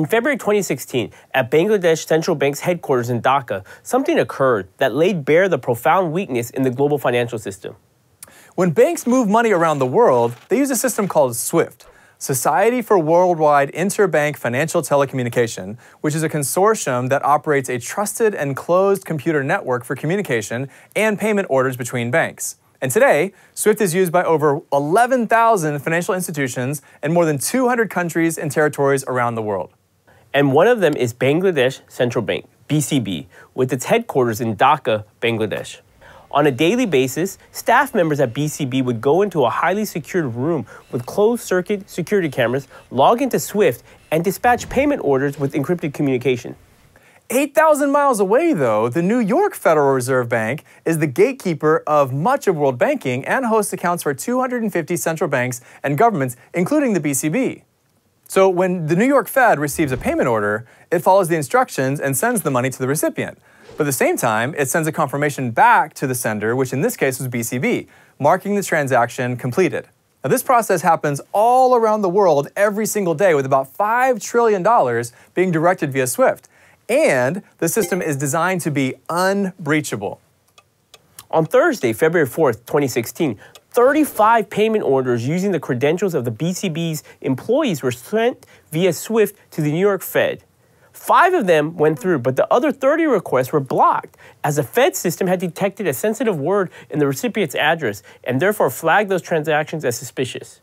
In February 2016, at Bangladesh Central Bank's headquarters in Dhaka, something occurred that laid bare the profound weakness in the global financial system. When banks move money around the world, they use a system called SWIFT, Society for Worldwide Interbank Financial Telecommunication, which is a consortium that operates a trusted and closed computer network for communication and payment orders between banks. And today, SWIFT is used by over 11,000 financial institutions in more than 200 countries and territories around the world. And one of them is Bangladesh Central Bank, BCB, with its headquarters in Dhaka, Bangladesh. On a daily basis, staff members at BCB would go into a highly secured room with closed-circuit security cameras, log into SWIFT, and dispatch payment orders with encrypted communication. 8,000 miles away, though, the New York Federal Reserve Bank is the gatekeeper of much of world banking and hosts accounts for 250 central banks and governments, including the BCB. So when the New York Fed receives a payment order, it follows the instructions and sends the money to the recipient. But at the same time, it sends a confirmation back to the sender, which in this case was BCB, marking the transaction completed. Now, this process happens all around the world every single day, with about $5 trillion being directed via SWIFT. And the system is designed to be unbreachable. On Thursday, February 4th, 2016, 35 payment orders using the credentials of the BCB's employees were sent via SWIFT to the New York Fed. 5 of them went through, but the other 30 requests were blocked, as the Fed system had detected a sensitive word in the recipient's address and therefore flagged those transactions as suspicious.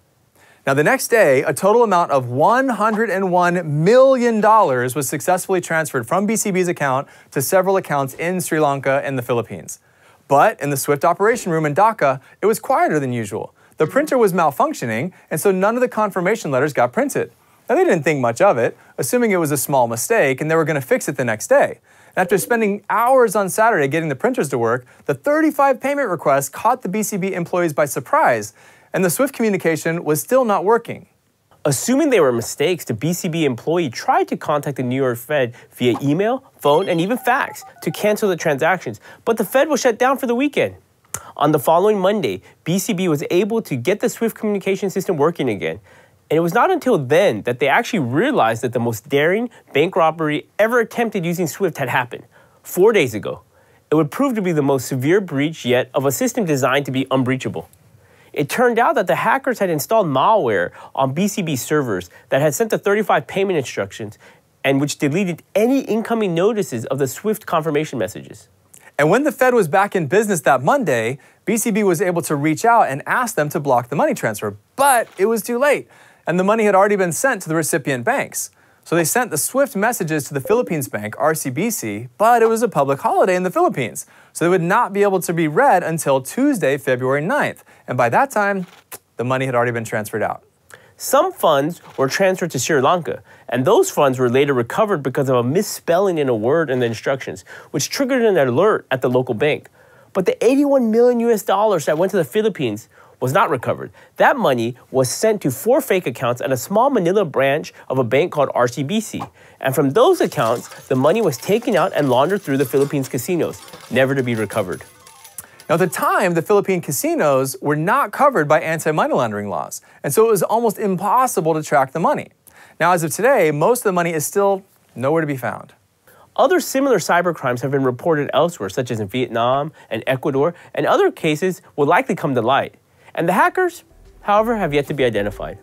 Now, the next day, a total amount of $101 million was successfully transferred from BCB's account to several accounts in Sri Lanka and the Philippines. But in the SWIFT operation room in Dhaka, it was quieter than usual. The printer was malfunctioning, and so none of the confirmation letters got printed. Now, they didn't think much of it, assuming it was a small mistake, and they were going to fix it the next day. After spending hours on Saturday getting the printers to work, the 35 payment requests caught the BCB employees by surprise, and the SWIFT communication was still not working. Assuming they were mistakes, the BCB employee tried to contact the New York Fed via email, phone, and even fax to cancel the transactions, but the Fed was shut down for the weekend. On the following Monday, BCB was able to get the SWIFT communication system working again, and it was not until then that they actually realized that the most daring bank robbery ever attempted using SWIFT had happened. 4 days ago. It would prove to be the most severe breach yet of a system designed to be unbreachable. It turned out that the hackers had installed malware on BCB servers that had sent the 35 payment instructions and which deleted any incoming notices of the SWIFT confirmation messages. And when the Fed was back in business that Monday, BCB was able to reach out and ask them to block the money transfer. But it was too late, and the money had already been sent to the recipient banks. So they sent the SWIFT messages to the Philippines bank, RCBC, but it was a public holiday in the Philippines, so they would not be able to be read until Tuesday, February 9th. And by that time, the money had already been transferred out. Some funds were transferred to Sri Lanka, and those funds were later recovered because of a misspelling in a word in the instructions, which triggered an alert at the local bank. But the $81 million that went to the Philippines was not recovered. That money was sent to 4 fake accounts at a small Manila branch of a bank called RCBC. And from those accounts, the money was taken out and laundered through the Philippines casinos, never to be recovered. Now, at the time, the Philippine casinos were not covered by anti-money laundering laws, and so it was almost impossible to track the money. Now, as of today, most of the money is still nowhere to be found. Other similar cybercrimes have been reported elsewhere, such as in Vietnam and Ecuador, and other cases will likely come to light. And the hackers, however, have yet to be identified.